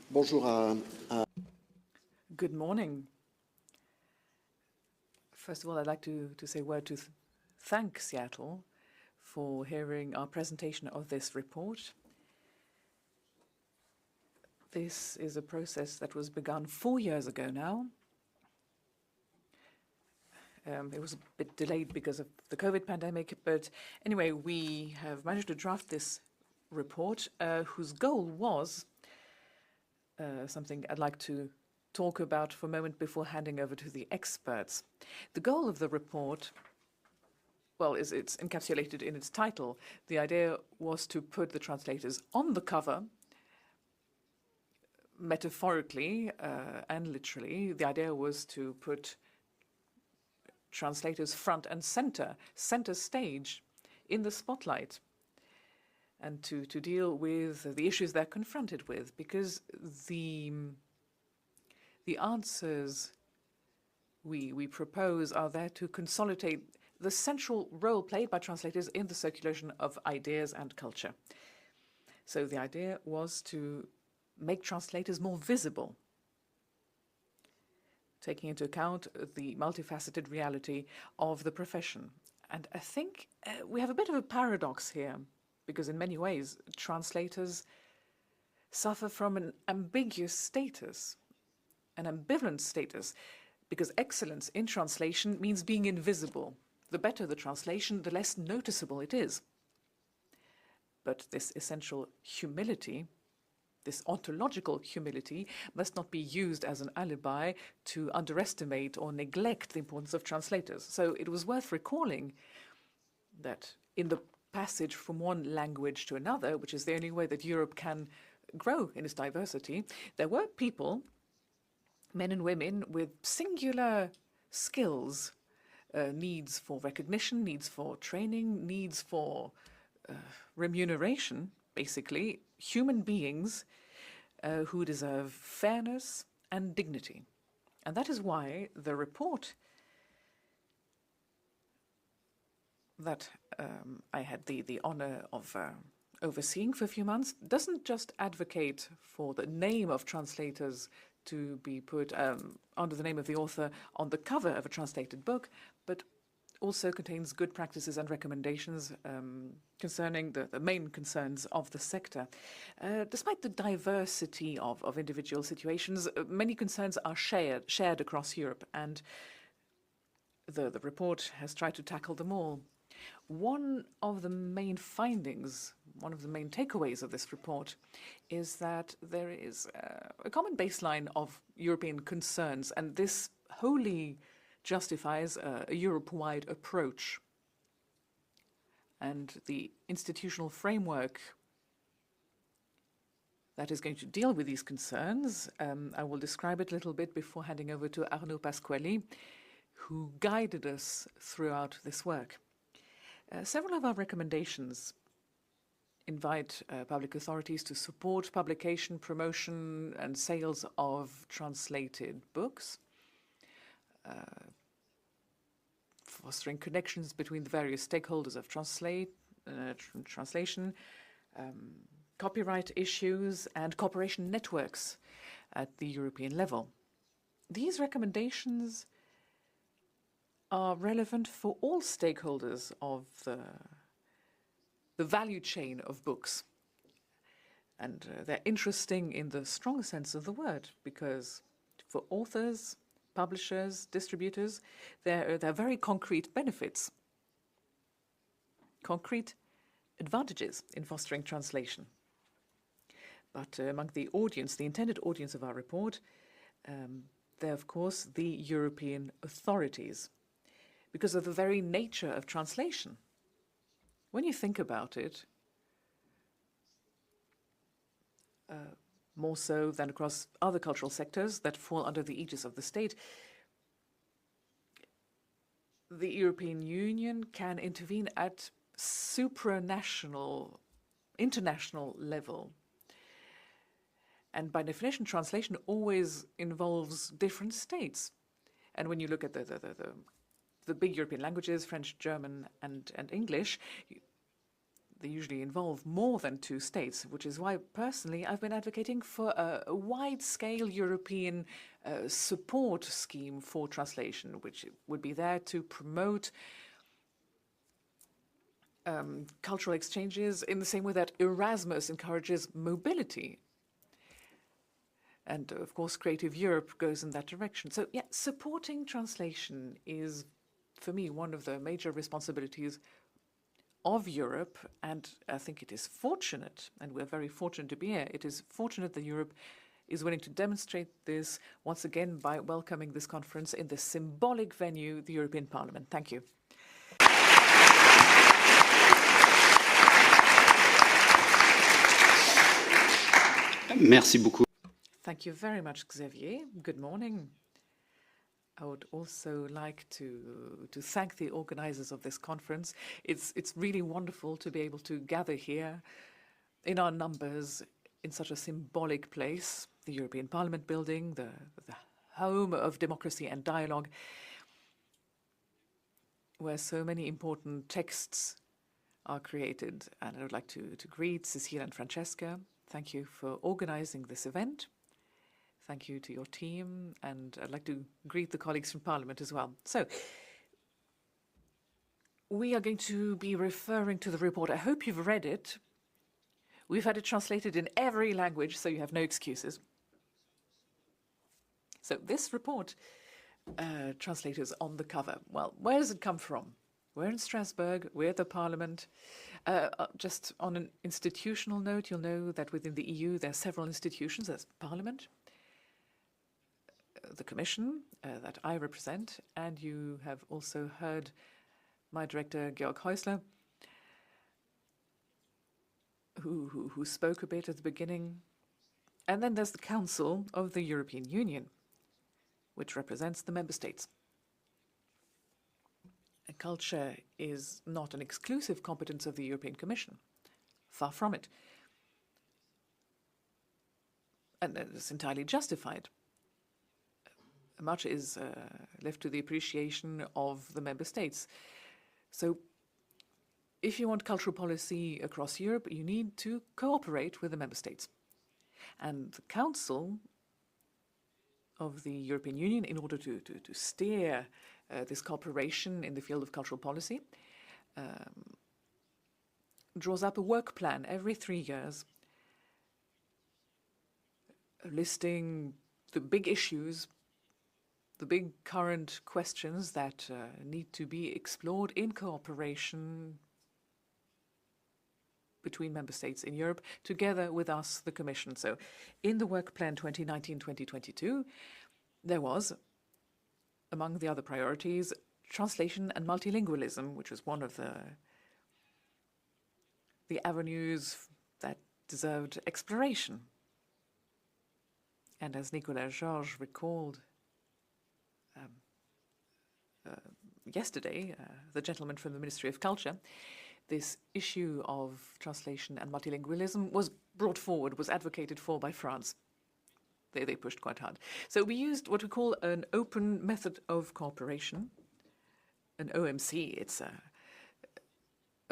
Bonjour. Good morning. First of all, I'd like to say a word to thank CEATL for hearing our presentation of this report. This is a process that was begun 4 years ago now. It was a bit delayed because of the COVID pandemic, but anyway, we have managed to draft this report, whose goal was something I'd like to talk about for a moment before handing over to the experts. The goal of the report, well, it's encapsulated in its title. The idea was to put the translators on the cover, metaphorically and literally. The idea was to put translators front and center stage, in the spotlight, and to deal with the issues they're confronted with, because the answers we propose are there to consolidate the central role played by translators in the circulation of ideas and culture. So the idea was to make translators more visible, taking into account the multifaceted reality of the profession. And I think we have a bit of a paradox here, because in many ways, translators suffer from an ambiguous status, an ambivalent status, because excellence in translation means being invisible. The better the translation, the less noticeable it is. But this essential humility, this ontological humility, must not be used as an alibi to underestimate or neglect the importance of translators. So it was worth recalling that in the passage from one language to another, which is the only way that Europe can grow in its diversity, there were people, men and women, with singular skills, needs for recognition, needs for training, needs for remuneration, basically, human beings who deserve fairness and dignity. And that is why the report that I had the honor of overseeing for a few months doesn't just advocate for the name of translators to be put under the name of the author on the cover of a translated book, but also contains good practices and recommendations concerning the main concerns of the sector. Despite the diversity of individual situations, many concerns are shared across Europe, and the report has tried to tackle them all. One of the main findings, one of the main takeaways of this report is that there is a common baseline of European concerns, and this wholly justifies a Europe-wide approach. And the institutional framework that is going to deal with these concerns, I will describe it a little bit before handing over to Arnaud Pasquali, who guided us throughout this work. Several of our recommendations invite public authorities to support publication, promotion, and sales of translated books, fostering connections between the various stakeholders of translation, copyright issues, and cooperation networks at the European level. These recommendations are relevant for all stakeholders of the value chain of books. And they're interesting in the strong sense of the word, because for authors, publishers, distributors, they're very concrete benefits, concrete advantages in fostering translation. But among the audience, the intended audience of our report, they're, of course, the European authorities, because of the very nature of translation. When you think about it, more so than across other cultural sectors that fall under the aegis of the state, the European Union can intervene at supranational, international level. And by definition, translation always involves different states. And when you look at the big European languages, French, German, and English, They usually involve more than 2 states, which is why, personally, I've been advocating for a wide-scale European support scheme for translation, which would be there to promote cultural exchanges in the same way that Erasmus encourages mobility. And, of course, Creative Europe goes in that direction. So, yeah, supporting translation is, for me, one of the major responsibilities of Europe, and I think it is fortunate, and we're very fortunate to be here, it is fortunate that Europe is willing to demonstrate this once again by welcoming this conference in this symbolic venue, the European Parliament. Thank you. Merci beaucoup. Thank you very much, Xavier. Good morning. I would also like to thank the organizers of this conference. It's really wonderful to be able to gather here in our numbers in such a symbolic place, the European Parliament building, the home of democracy and dialogue, where so many important texts are created. And I would like to greet Cecile and Francesca. Thank you for organizing this event. Thank you to your team, and I'd like to greet the colleagues from Parliament as well. So, we are going to be referring to the report. I hope you've read it. We've had it translated in every language, so you have no excuses. So this report, Translators on the cover. Well, where does it come from? We're in Strasbourg, we're at the Parliament. Just on an institutional note, you'll know that within the EU there are several institutions. There's Parliament, the Commission that I represent, and you have also heard my director, Georg Häusler, who spoke a bit at the beginning. And then there's the Council of the European Union, which represents the member states. Culture is not an exclusive competence of the European Commission. Far from it. And it's entirely justified. Much is left to the appreciation of the member states. So if you want cultural policy across Europe, you need to cooperate with the member states. And the Council of the European Union, in order to steer this cooperation in the field of cultural policy, draws up a work plan every 3 years, listing the big issues, the big current questions that need to be explored in cooperation between member states in Europe, together with us, the Commission. So in the work plan 2019-2022, there was, among the other priorities, translation and multilingualism, which was one of the avenues that deserved exploration. And as Nicolas Georges recalled yesterday, the gentleman from the Ministry of Culture, this issue of translation and multilingualism was brought forward, was advocated for by France. They pushed quite hard. So we used what we call an open method of cooperation, an OMC. It's a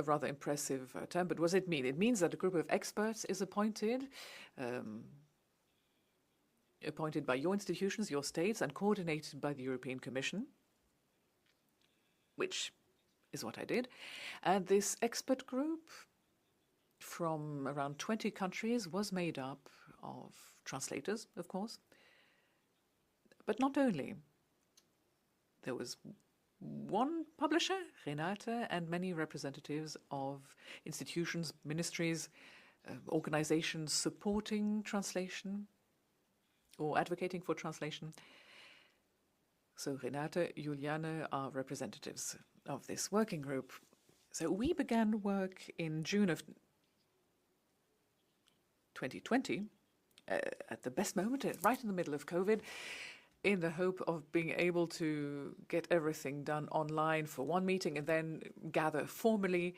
rather impressive term, but what does it mean? It means that a group of experts is appointed, appointed by your institutions, your states, and coordinated by the European Commission, which is what I did. And this expert group from around 20 countries was made up of translators, of course, but not only. There was one publisher, Renate, and many representatives of institutions, ministries, organizations supporting translation or advocating for translation. So Renate, Juliane are representatives of this working group. So we began work in June of 2020, at the best moment, right in the middle of COVID, in the hope of being able to get everything done online for one meeting and then gather formally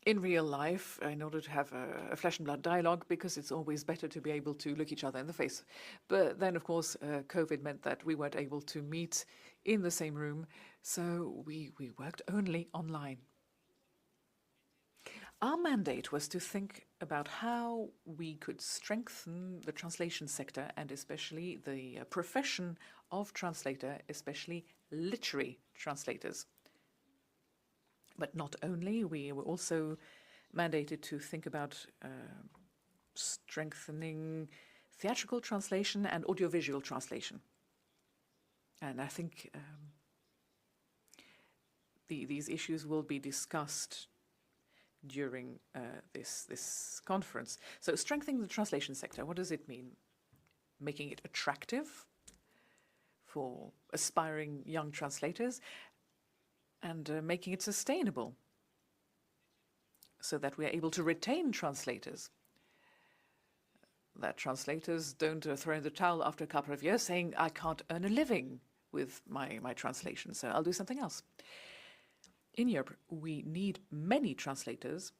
in real life in order to have a flesh and blood dialogue, because it's always better to be able to look each other in the face. But then, of course, COVID meant that we weren't able to meet in the same room, so we worked only online. Our mandate was to think about how we could strengthen the translation sector and especially the profession of translator, especially literary translators. But not only, we were also mandated to think about strengthening theatrical translation and audiovisual translation. And I think these issues will be discussed during this conference. So strengthening the translation sector, what does it mean? Making it attractive for aspiring young translators and making it sustainable so that we are able to retain translators. That translators don't throw in the towel after a couple of years saying, I can't earn a living with my translation, so I'll do something else. In Europe, we need many translators,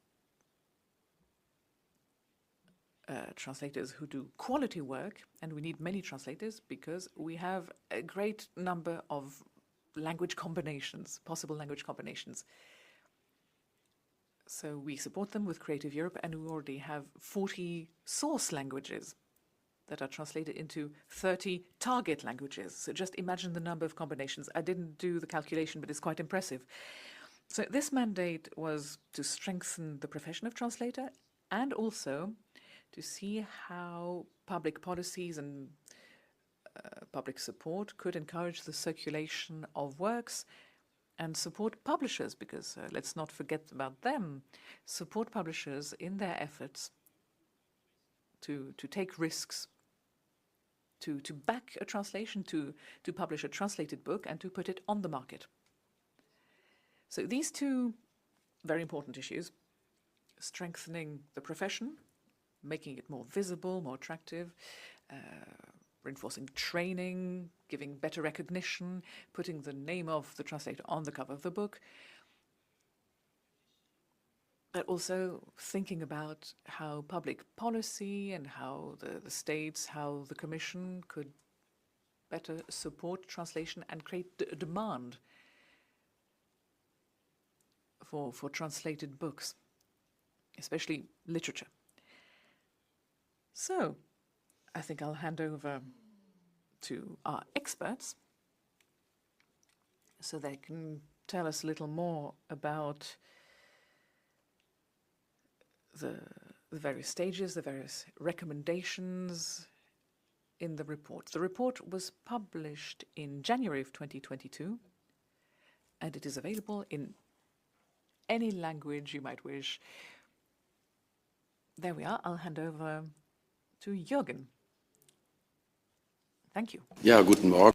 translators who do quality work, and we need many translators because we have a great number of language combinations, possible language combinations. So we support them with Creative Europe, and we already have 40 source languages that are translated into 30 target languages. So just imagine the number of combinations. I didn't do the calculation, but it's quite impressive. So this mandate was to strengthen the profession of translator and also to see how public policies and public support could encourage the circulation of works and support publishers, because let's not forget about them, support publishers in their efforts to take risks, to back a translation, to publish a translated book and to put it on the market. So these two very important issues, strengthening the profession, making it more visible, more attractive, reinforcing training, giving better recognition, putting the name of the translator on the cover of the book, but also thinking about how public policy and how the states, how the Commission could better support translation and create a demand for translated books, especially literature. So I think I'll hand over to our experts so they can tell us a little more about the various stages, the various recommendations in the report. The report was published in January of 2022, and it is available in any language you might wish. There we are. I'll hand over to Jürgen. Thank you. Ja, guten Morgen.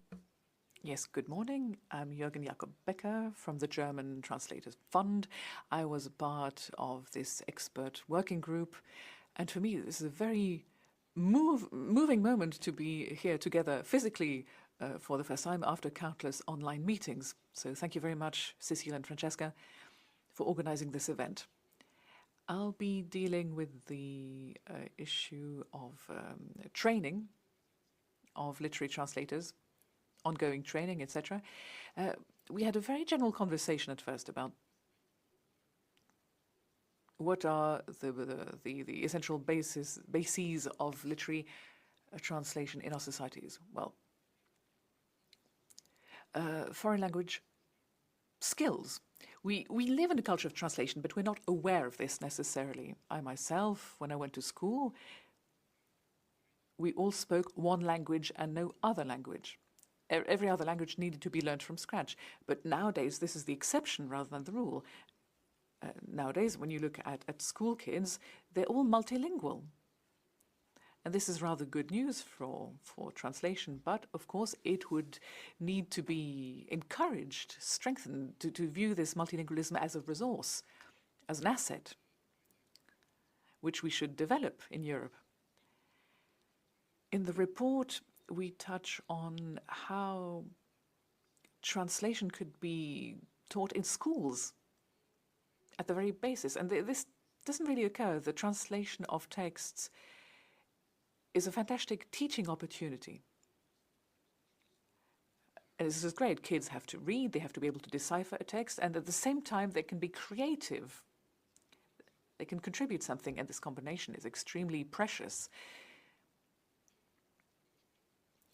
Yes, good morning. I'm Jürgen Jakob Becker from the German Translators Fund. I was a part of this expert working group, and for me this is a very moving moment to be here together physically for the first time after countless online meetings. So thank you very much, Cecile and Francesca, for organizing this event. I'll be dealing with the issue of training of literary translators, ongoing training, etc. We had a very general conversation at first about what are the essential bases of literary translation in our societies. Well, foreign language skills. We live in a culture of translation, but we're not aware of this necessarily. I myself, when I went to school, we all spoke one language and no other language. Every other language needed to be learned from scratch. But nowadays, this is the exception rather than the rule. Nowadays, when you look at school kids, they're all multilingual. And this is rather good news for translation, but of course it would need to be encouraged, strengthened, to view this multilingualism as a resource, as an asset, which we should develop in Europe. In the report, we touch on how translation could be taught in schools at the very basis. And this doesn't really occur. The translation of texts is a fantastic teaching opportunity. And this is great. Kids have to read, they have to be able to decipher a text, and at the same time they can be creative. they can contribute something, and this combination is extremely precious.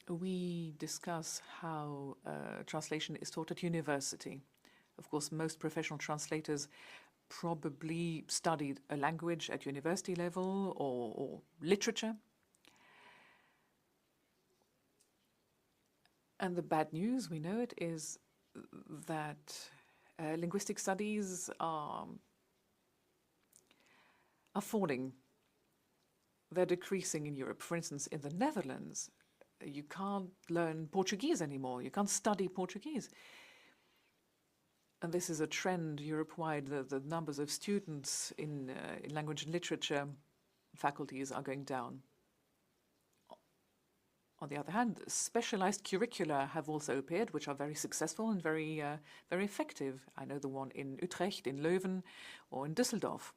We discuss how translation is taught at university. Of course, most professional translators probably studied a language at university level or literature. And the bad news, we know it, is that linguistic studies are falling. They're decreasing in Europe. For instance, in the Netherlands, you can't learn Portuguese anymore. You can't study Portuguese. And this is a trend Europe-wide. The numbers of students in language and literature faculties are going down. On the other hand, specialized curricula have also appeared, which are very successful and very effective. I know the one in Utrecht, in Leuven, or in Düsseldorf,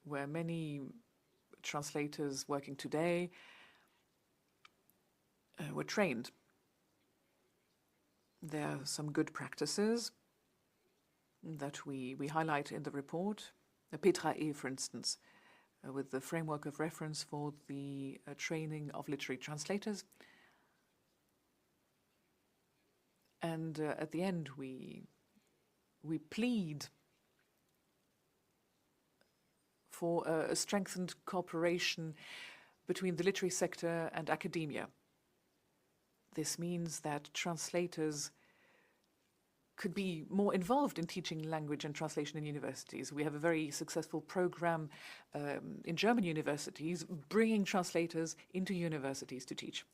where many translators working today were trained. There are some good practices that we highlight in the report. Petra E, for instance, with the framework of reference for the training of literary translators. And at the end, we plead for a strengthened cooperation between the literary sector and academia. This means that translators could be more involved in teaching language and translation in universities. We have a very successful program in German universities, bringing translators into universities to teach.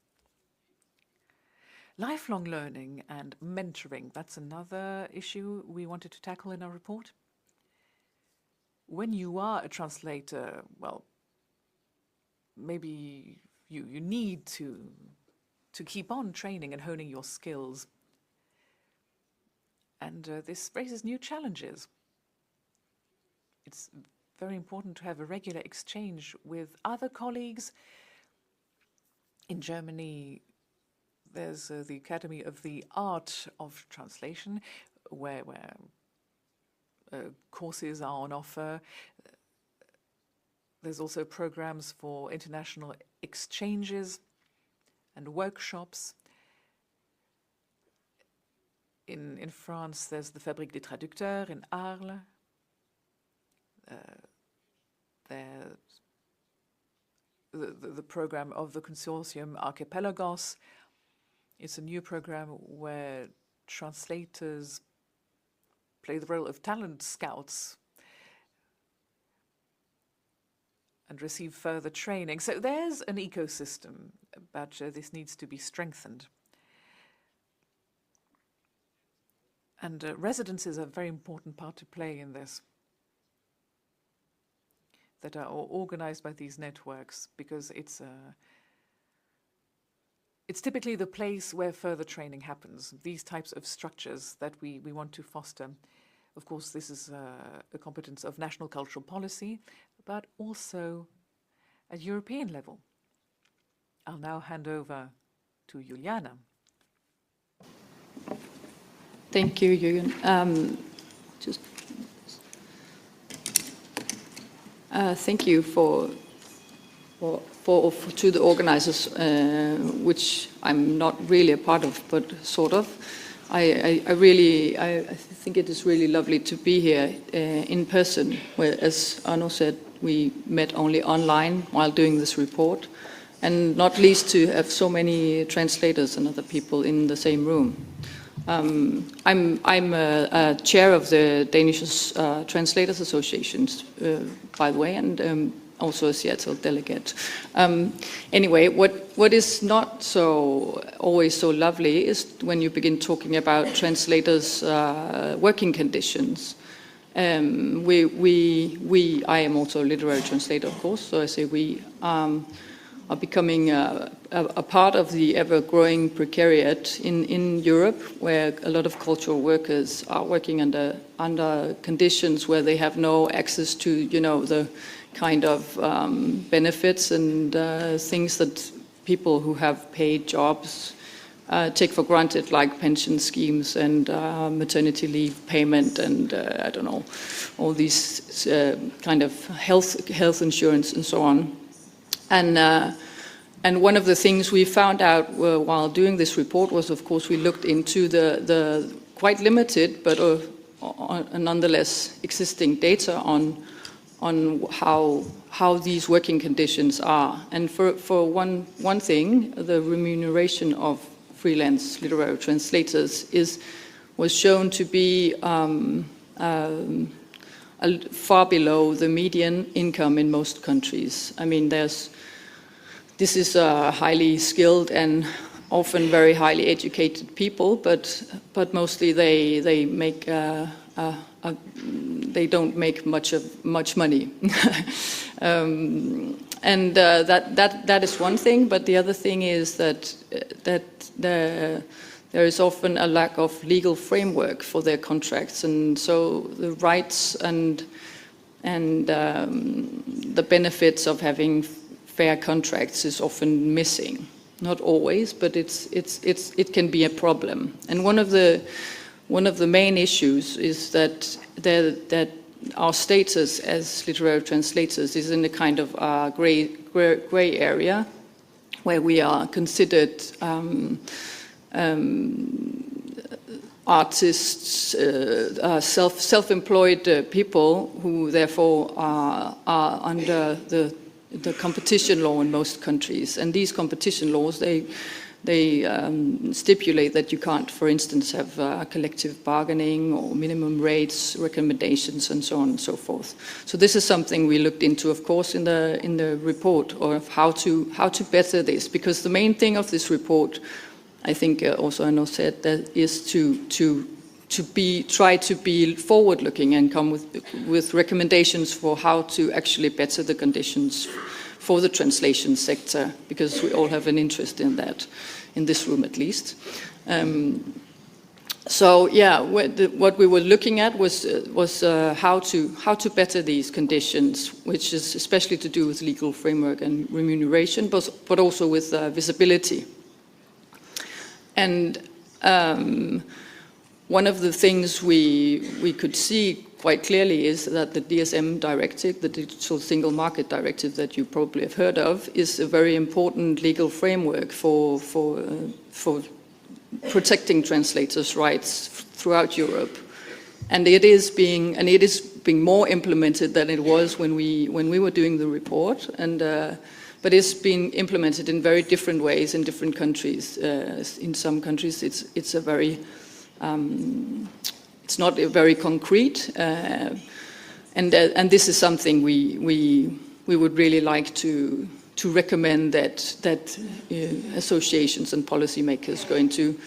Lifelong learning and mentoring, that's another issue we wanted to tackle in our report. When you are a translator, well, maybe you need to keep on training and honing your skills. And this raises new challenges. It's very important to have a regular exchange with other colleagues. In Germany, there's the Academy of the Art of Translation, where courses are on offer. There's also programs for international exchanges and workshops. In France, there's the Fabrique des Traducteurs in Arles. There's the program of the consortium Archipelagos. It's a new program where translators play the role of talent scouts and receive further training. So there's an ecosystem, but this needs to be strengthened. And residencies are a very important part to play in this, that are organized by these networks, because it's typically the place where further training happens, these types of structures that we want to foster. Of course, this is a competence of national cultural policy, but also at European level. I'll now hand over to Juliane. Thank you, Jürgen. Thank you to the organizers, which I'm not really a part of, but sort of. I think it is really lovely to be here in person, where, as Arnaud said, we met only online while doing this report, and not least to have so many translators and other people in the same room. I'm a chair of the Danish Translators Associations, by the way, and also a CEATL delegate. Anyway, what is not always so lovely is when you begin talking about translators' working conditions. I am also a literary translator, of course, so I say we are becoming a part of the ever-growing precariat in Europe, where a lot of cultural workers are working under conditions where they have no access to, the kind of benefits and things that people who have paid jobs take for granted, like pension schemes and maternity leave payment and I don't know, all these kind of health insurance and so on. And one of the things we found out while doing this report was, of course, we looked into the quite limited but nonetheless existing data on how these working conditions are. And for one thing, the remuneration of freelance literary translators was shown to be far below the median income in most countries. I mean, this is highly skilled and often very highly educated people, but mostly they make they don't make much money. And that is one thing, but the other thing is that there is often a lack of legal framework for their contracts, and so the rights and the benefits of having fair contracts is often missing. Not always, but it can be a problem. And one of the main issues is that our status as literary translators is in a kind of gray area, where we are considered artists, self-employed people who therefore are under the competition law in most countries. And these competition laws, they stipulate that you can't, for instance, have collective bargaining or minimum rates, recommendations, and so on and so forth. So this is something we looked into, of course, in the report, or of how to better this, because the main thing of this report, I think also Arnaud said, that is to try to be forward-looking and come with recommendations for how to actually better the conditions for the translation sector, because we all have an interest in that, in this room at least. So yeah, what we were looking at was how to better these conditions, which is especially to do with legal framework and remuneration, but also with visibility. And one of the things we could see quite clearly is that the DSM directive, the Digital Single Market Directive that you probably have heard of, is a very important legal framework for protecting translators' rights throughout Europe. And it is being more implemented than it was when we were doing the report, and but it's been implemented in very different ways in different countries. In some countries, it's a very it's not very concrete, and this is something we would really like to recommend that associations and policymakers go into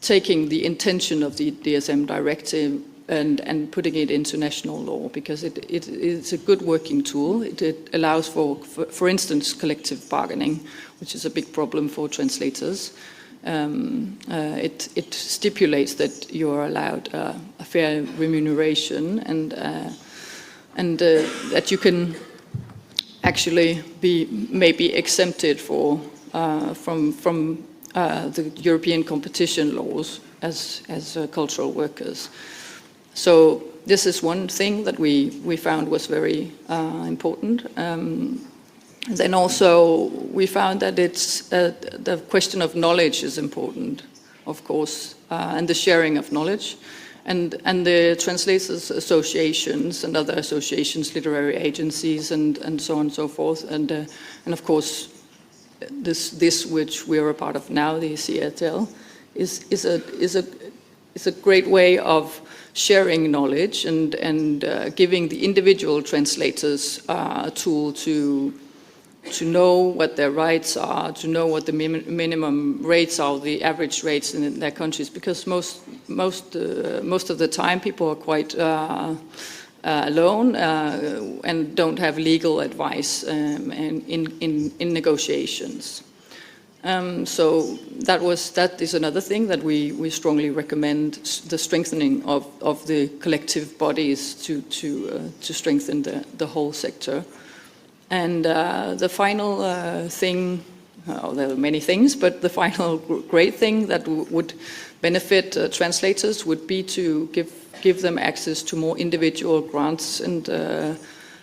taking the intention of the DSM directive and putting it into national law, because it's a good working tool. It allows for instance, collective bargaining, which is a big problem for translators. It stipulates that you are allowed a fair remuneration, and that you can actually be maybe exempted from the European competition laws as cultural workers. So this is one thing that we found was very important. Then also we found that the question of knowledge is important, of course, and the sharing of knowledge, and the translators associations and other associations, literary agencies, and so on and so forth, and of course this which we are a part of now, the CEATL, is a great way of sharing knowledge and giving the individual translators a tool to know what their rights are, to know what the minimum rates are, the average rates in their countries, because most of the time people are quite alone and don't have legal advice in negotiations. So that is another thing that we strongly recommend, the strengthening of the collective bodies to strengthen the whole sector. And the final thing there are many things, but the final great thing that would benefit translators would be to give them access to more individual grants and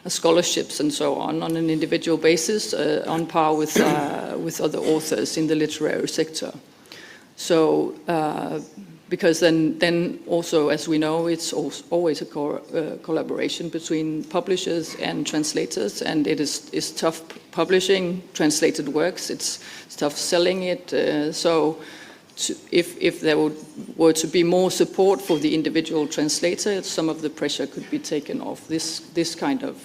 scholarships and so on an individual basis, on par with other authors in the literary sector. So, because then also, as we know, it's always a collaboration between publishers and translators, and it is tough publishing translated works. It's tough selling it. So, if there were to be more support for the individual translator, some of the pressure could be taken off this kind of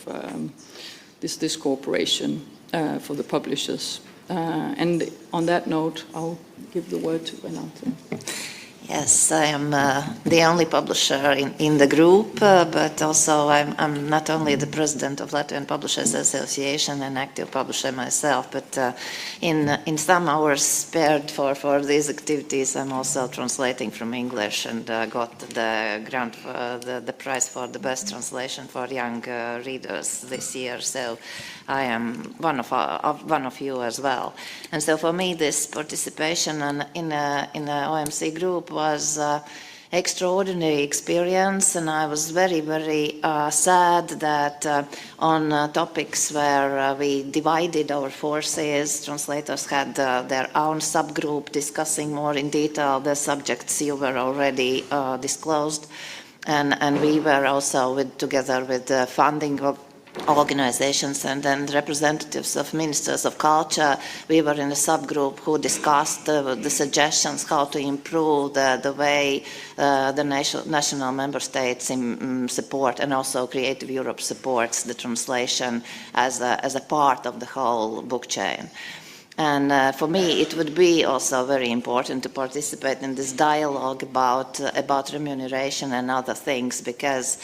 this cooperation for the publishers. And on that note, I'll give the word to Renate. Yes, I am the only publisher in the group, but also I'm not only the president of Latvian Publishers Association and active publisher myself, but in some hours spared for these activities, I'm also translating from English and got the grant for the prize for the best translation for young readers this year. So I am one of you as well. And so for me, this participation in a OMC group was extraordinary experience, and I was very, very sad that on topics where we divided our forces, translators had their own subgroup discussing more in detail the subjects you were already disclosed, and we were also together with the funding of organizations and then representatives of ministers of culture. We were in a subgroup who discussed the suggestions how to improve the way the national member states support, and also Creative Europe supports the translation as a part of the whole book chain. And for me, it would be also very important to participate in this dialogue about remuneration and other things, because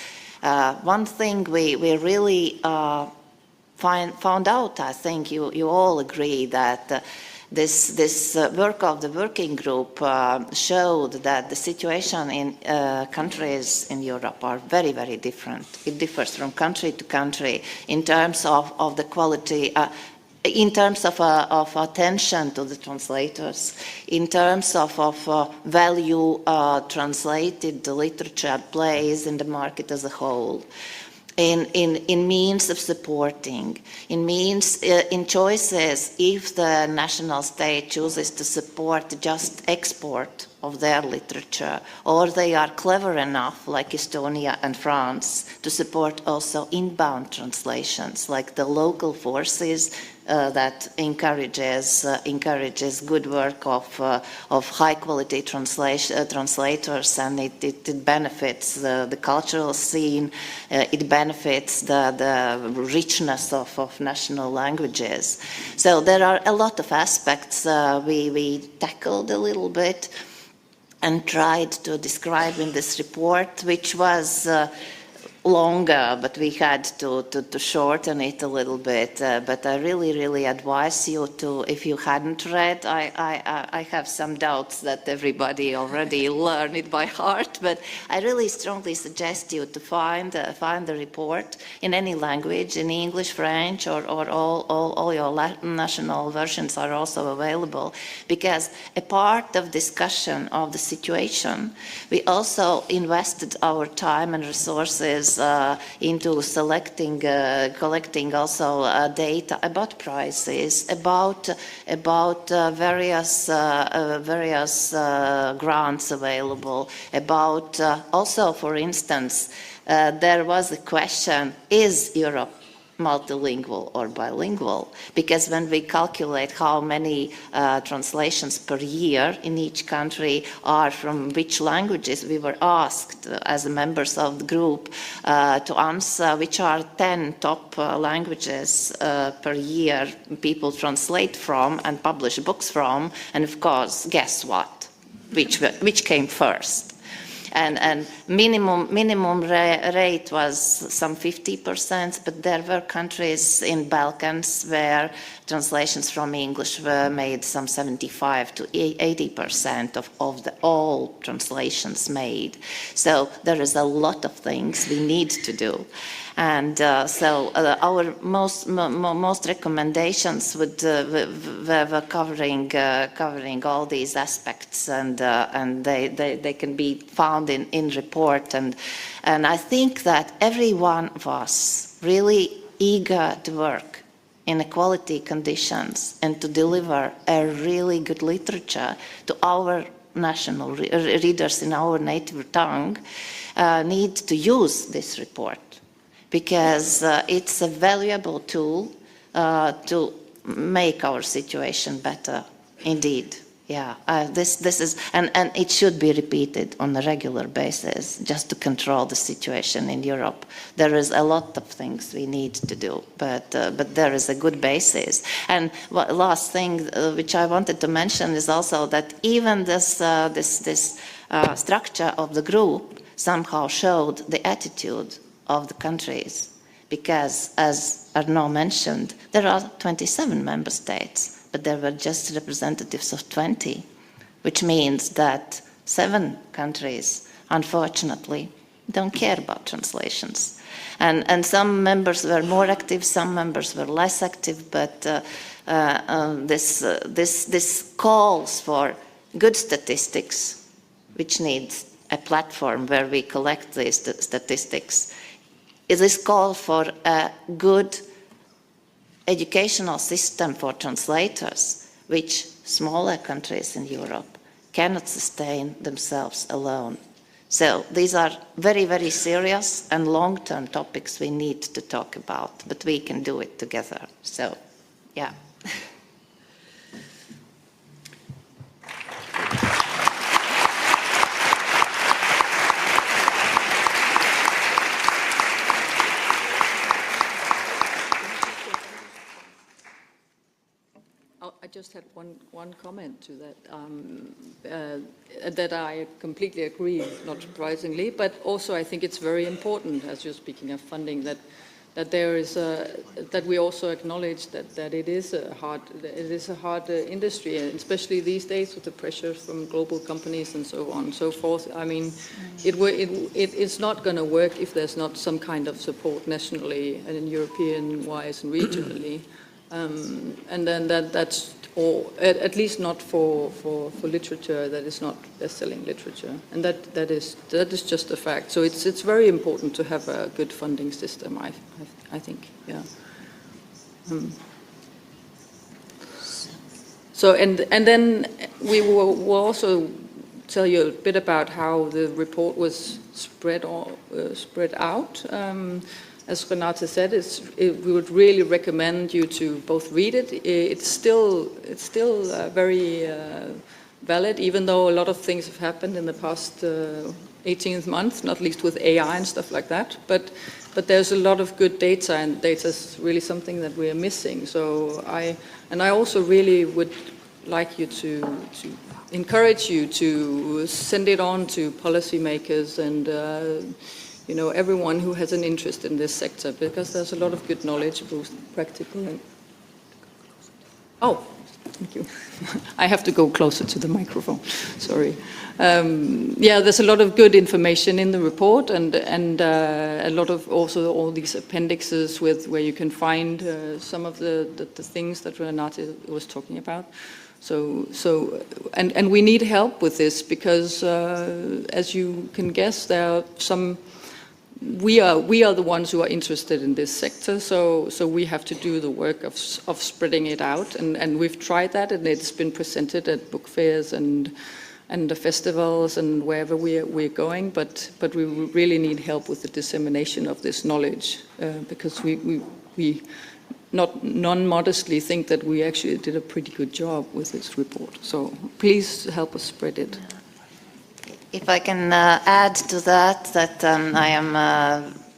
one thing we really found out, I think you all agree, that this work of the working group showed that the situation in countries in Europe are very, very different. It differs from country to country in terms of the quality, in terms of attention to the translators, in terms of value translated literature plays in the market as a whole, in means of supporting, in choices if the national state chooses to support just export of their literature, or they are clever enough, like Estonia and France, to support also inbound translations, like the local forces that encourages good work of high quality translators, and it benefits the cultural scene, it benefits the richness of national languages. So there are a lot of aspects we tackled a little bit and tried to describe in this report, which was longer, but we had to shorten it a little bit. But I really advise you to, if you hadn't read, I have some doubts that everybody already learned it by heart, but I really strongly suggest you to find the report in any language, in English, French, or all your national versions are also available, because a part of discussion of the situation, we also invested our time and resources into collecting also data about prices, about various grants available, about also, for instance, there was a question: is Europe multilingual or bilingual? Because when we calculate how many translations per year in each country are from which languages, we were asked as members of the group to answer which are 10 top languages per year people translate from and publish books from, and of course, guess what? Which came first? And minimum rate was some 50%, but there were countries in Balkans where translations from English were made some 75 to 80% of all translations made. So there is a lot of things we need to do. And so our most recommendations were covering all these aspects, and they can be found in report. And I think that every one of us really eager to work in equality conditions and to deliver a really good literature to our national readers in our native tongue need to use this report, because it's a valuable tool to make our situation better, indeed. Yeah, this is, and it should be repeated on a regular basis, just to control the situation in Europe. There is a lot of things we need to do, but there is a good basis. And last thing which I wanted to mention is also that even this structure of the group somehow showed the attitude of the countries, because, as Arnaud mentioned, there are 27 member states, but there were just representatives of 20, which means that 7 countries, unfortunately, don't care about translations. And some members were more active, some members were less active, but this calls for good statistics, which needs a platform where we collect these statistics. It is call for a good educational system for translators, which smaller countries in Europe cannot sustain themselves alone. So these are very, very serious and long-term topics we need to talk about, but we can do it together. So, yeah. I just had one comment to that, that I completely agree, not surprisingly, but also I think it's very important, as you're speaking of funding, that there is that we also acknowledge that it is a hard industry, especially these days with the pressures from global companies and so on and so forth. I mean, it's not going to work if there's not some kind of support nationally and European-wise and regionally. And then that's, or at least not for literature that is not best-selling literature, and that is just a fact. So it's very important to have a good funding system. I think, yeah. So and then we will also tell you a bit about how the report was spread out. As Renate said, we would really recommend you to both read it. It's still very valid, even though a lot of things have happened in the past 18 months, not least with AI and stuff like that. But there's a lot of good data, and data is really something that we are missing. So I also really would like you to encourage you to send it on to policymakers and everyone who has an interest in this sector, because there's a lot of good knowledge, both practical and... Oh, thank you. I have to go closer to the microphone, sorry. Yeah, there's a lot of good information in the report, and a lot of also all these appendixes where you can find some of the things that Renate was talking about. So we need help with this, because as you can guess, there are some... We are the ones who are interested in this sector, so we have to do the work of spreading it out, and we've tried that, and it's been presented at book fairs and the festivals and wherever we're going, but we really need help with the dissemination of this knowledge, because we non-modestly think that we actually did a pretty good job with this report. So please help us spread it. If I can add to that I am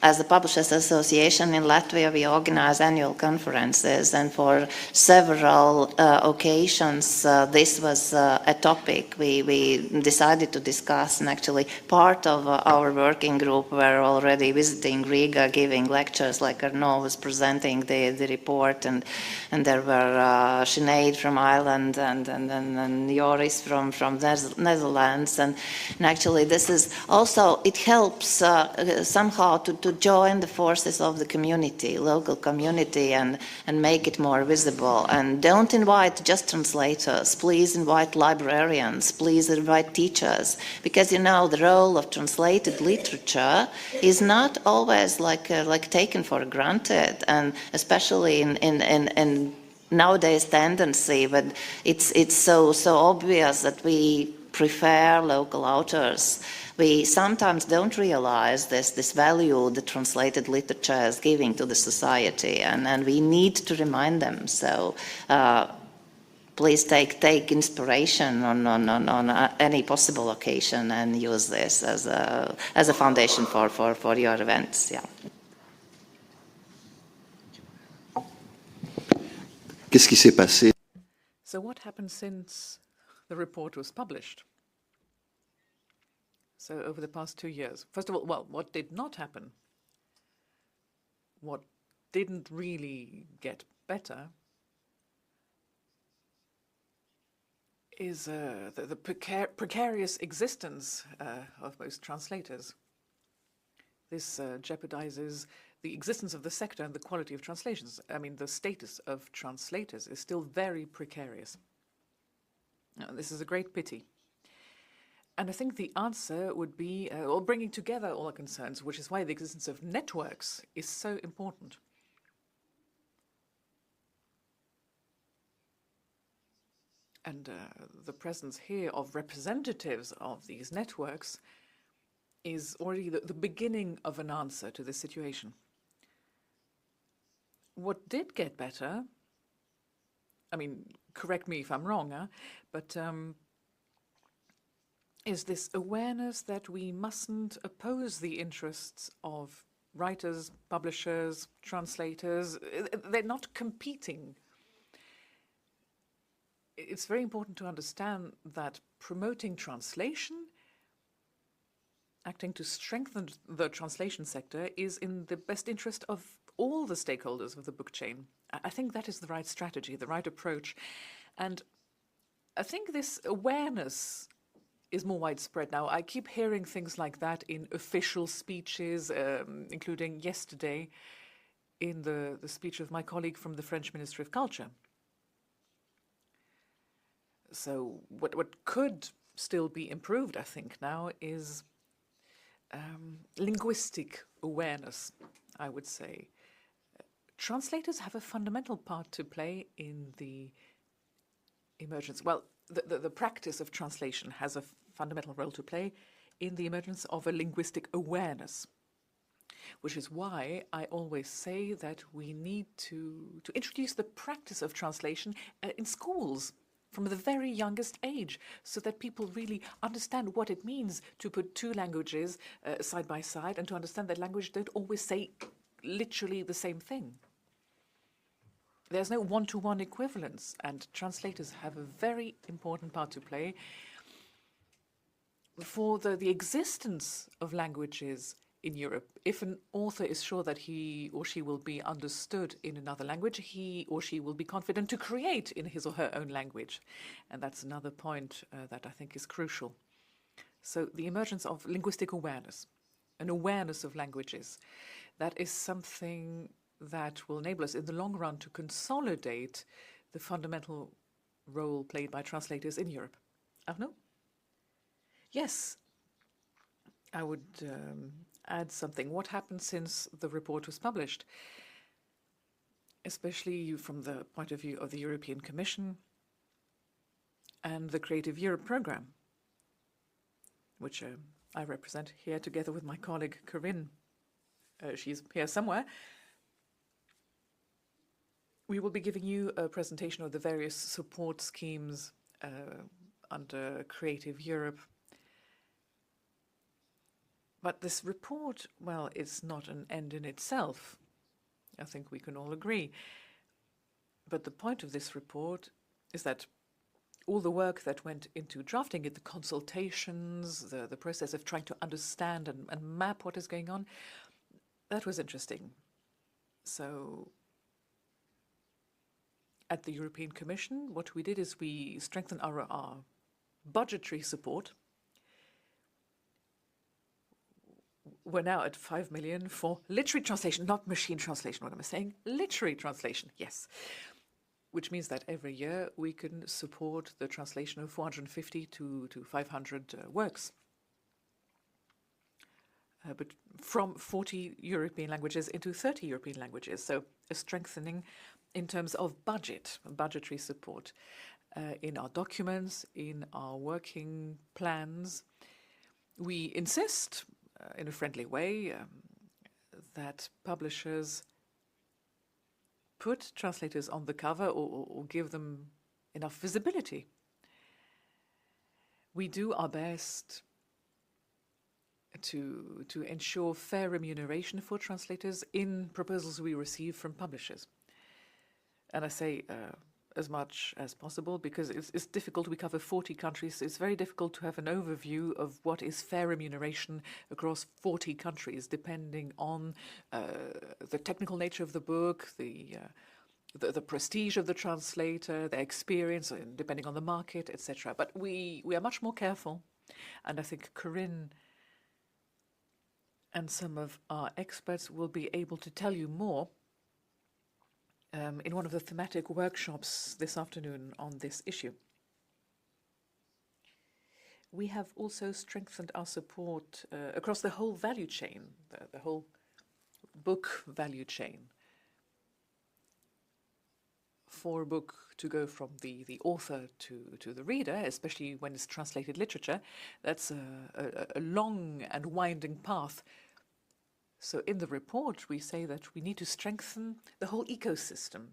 as the Publishers Association in Latvia, we organize annual conferences, and for several occasions, this was a topic we decided to discuss, and actually part of our working group were already visiting Riga, giving lectures, like Arnaud was presenting the report, and there were Sinead from Ireland and Joris from Netherlands, and actually this is also, it helps somehow to join the forces of the community, local community, and make it more visible. And don't invite just translators, please invite librarians, please invite teachers, because you know the role of translated literature is not always like taken for granted, and especially in nowadays tendency, but it's so obvious that we prefer local authors. We sometimes don't realize this value the translated literature is giving to the society, and we need to remind them. So please take inspiration on any possible occasion and use this as a foundation for your events. Yeah. Qu'est-ce qui s'est passé? So what happened since the report was published? So over the past 2 years, first of all, well, what did not happen? What didn't really get better is the precarious existence of most translators. This jeopardizes the existence of the sector and the quality of translations. I mean, the status of translators is still very precarious. Now, this is a great pity. And I think the answer would be bringing together all our concerns, which is why the existence of networks is so important. And the presence here of representatives of these networks is already the beginning of an answer to this situation. What did get better, I mean, correct me if I'm wrong, but is this awareness that we mustn't oppose the interests of writers, publishers, translators. They're not competing. It's very important to understand that promoting translation, acting to strengthen the translation sector, is in the best interest of all the stakeholders of the book chain. I think that is the right strategy, the right approach. And I think this awareness is more widespread now. I keep hearing things like that in official speeches, including yesterday in the speech of my colleague from the French Ministry of Culture. So what could still be improved, I think, now is linguistic awareness, I would say. Translators have a fundamental part to play in the emergence. Well, the practice of translation has a fundamental role to play in the emergence of a linguistic awareness, which is why I always say that we need to introduce the practice of translation in schools from the very youngest age, so that people really understand what it means to put two languages side by side, and to understand that languages don't always say literally the same thing. There's no one-to-one equivalence, and translators have a very important part to play for the existence of languages in Europe. If an author is sure that he or she will be understood in another language, he or she will be confident to create in his or her own language. And that's another point that I think is crucial. So the emergence of linguistic awareness, an awareness of languages, that is something that will enable us in the long run to consolidate the fundamental role played by translators in Europe. Arnaud? Yes, I would add something. What happened since the report was published, especially from the point of view of the European Commission and the Creative Europe program, which I represent here together with my colleague Corinne. She's here somewhere. We will be giving you a presentation of the various support schemes under Creative Europe. But this report, well, it's not an end in itself. I think we can all agree. But the point of this report is that all the work that went into drafting it, the consultations, the process of trying to understand and map what is going on, that was interesting. So at the European Commission, what we did is we strengthened our budgetary support. We're now at 5 million for literary translation, not machine translation, what am I saying? Literary translation, yes. Which means that every year we can support the translation of 450 to 500 works. But from 40 European languages into 30 European languages. So a strengthening in terms of budgetary support in our documents, in our working plans. We insist in a friendly way that publishers put translators on the cover or give them enough visibility. We do our best to ensure fair remuneration for translators in proposals we receive from publishers. And I say as much as possible because it's difficult. We cover 40 countries, so it's very difficult to have an overview of what is fair remuneration across 40 countries, depending on the technical nature of the book, the prestige of the translator, their experience, and depending on the market, etc. But we are much more careful, and I think Corinne and some of our experts will be able to tell you more in one of the thematic workshops this afternoon on this issue. We have also strengthened our support across the whole value chain, the whole book value chain. For a book to go from the author to the reader, especially when it's translated literature, that's a long and winding path. So in the report, we say that we need to strengthen the whole ecosystem,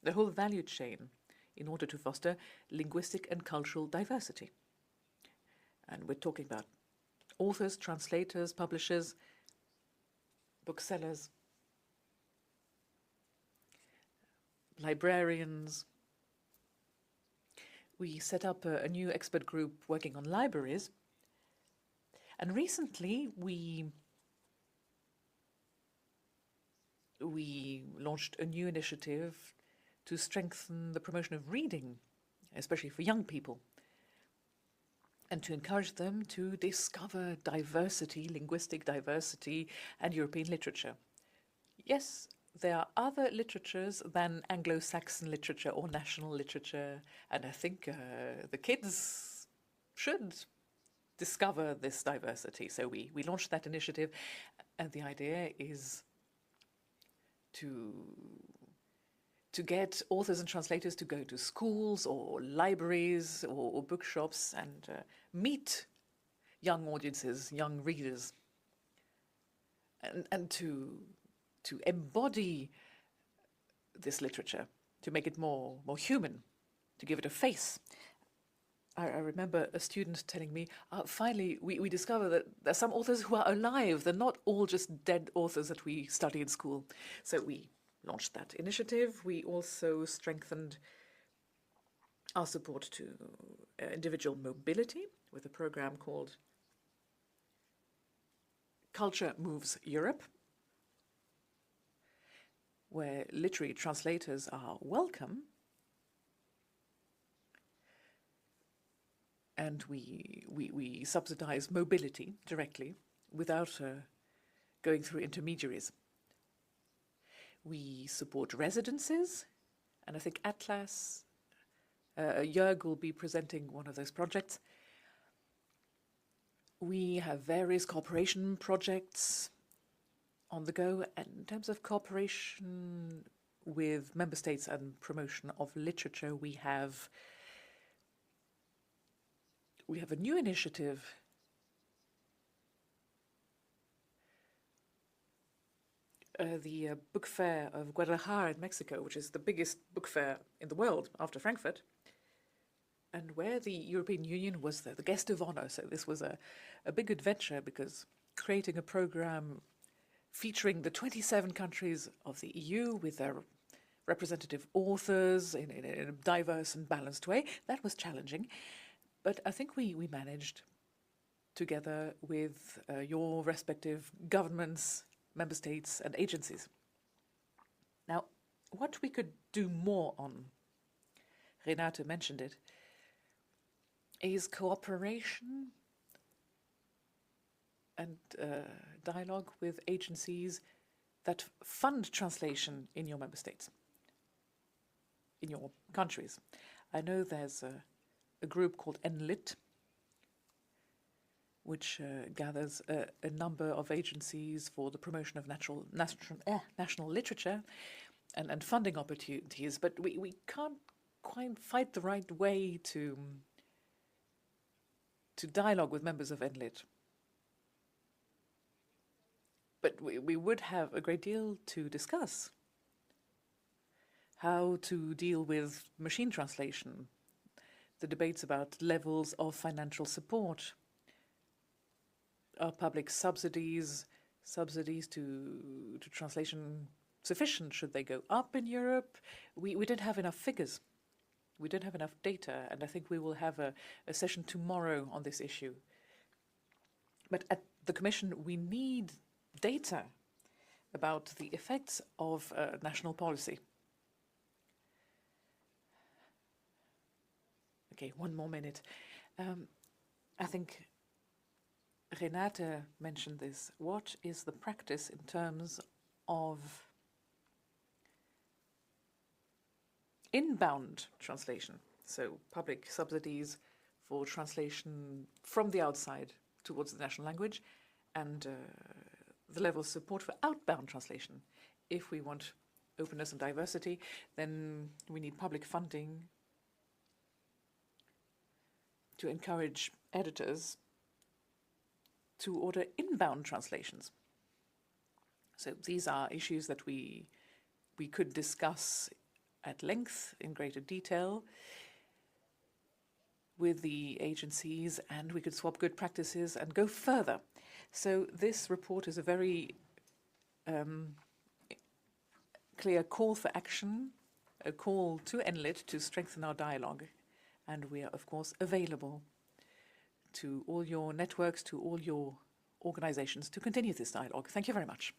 the whole value chain, in order to foster linguistic and cultural diversity. And we're talking about authors, translators, publishers, booksellers, librarians. We set up a new expert group working on libraries. And recently, we launched a new initiative to strengthen the promotion of reading, especially for young people, and to encourage them to discover diversity, linguistic diversity, and European literature. Yes, there are other literatures than Anglo-Saxon literature or national literature, and I think the kids should discover this diversity. So we launched that initiative, and the idea is to get authors and translators to go to schools or libraries or bookshops and meet young audiences, young readers, and to embody this literature, to make it more human, to give it a face. I remember a student telling me, finally, we discover that there are some authors who are alive. They're not all just dead authors that we study in school. So we launched that initiative. We also strengthened our support to individual mobility with a program called Culture Moves Europe, where literary translators are welcome. And we subsidize mobility directly without going through intermediaries. We support residences, and I think Atlas, Jürgen will be presenting one of those projects. We have various cooperation projects on the go, and in terms of cooperation with member states and promotion of literature, we have a new initiative the book fair of Guadalajara in Mexico, which is the biggest book fair in the world after Frankfurt, and where the European Union was the guest of honor. So this was a big adventure because creating a program featuring the 27 countries of the EU with their representative authors in a diverse and balanced way. That was challenging, but I think we managed, together with your respective governments, member states and agencies. Now, what we could do more on, Renate mentioned it, is cooperation and dialogue with agencies that fund translation in your member states, in your countries. I know there's a group called NLIT, which gathers a number of agencies for the promotion of national literature and funding opportunities, but we can't quite find the right way to dialogue with members of NLIT. But we would have a great deal to discuss. How to deal with machine translation, the debates about levels of financial support, are public subsidies to translation sufficient? Should they go up in Europe? We didn't have enough figures. We didn't have enough data, and I think we will have a session tomorrow on this issue. But at the Commission, we need data about the effects of national policy. Okay, one more minute. I think Renate mentioned this. What is the practice in terms of inbound translation? So public subsidies for translation from the outside towards the national language, and the level of support for outbound translation. If we want openness and diversity, then we need public funding to encourage editors to order inbound translations. So these are issues that we could discuss at length in greater detail with the agencies, and we could swap good practices and go further. So this report is a very clear call for action, a call to NLIT to strengthen our dialogue. And we are, of course, available to all your networks, to all your organizations to continue this dialogue. Thank you very much.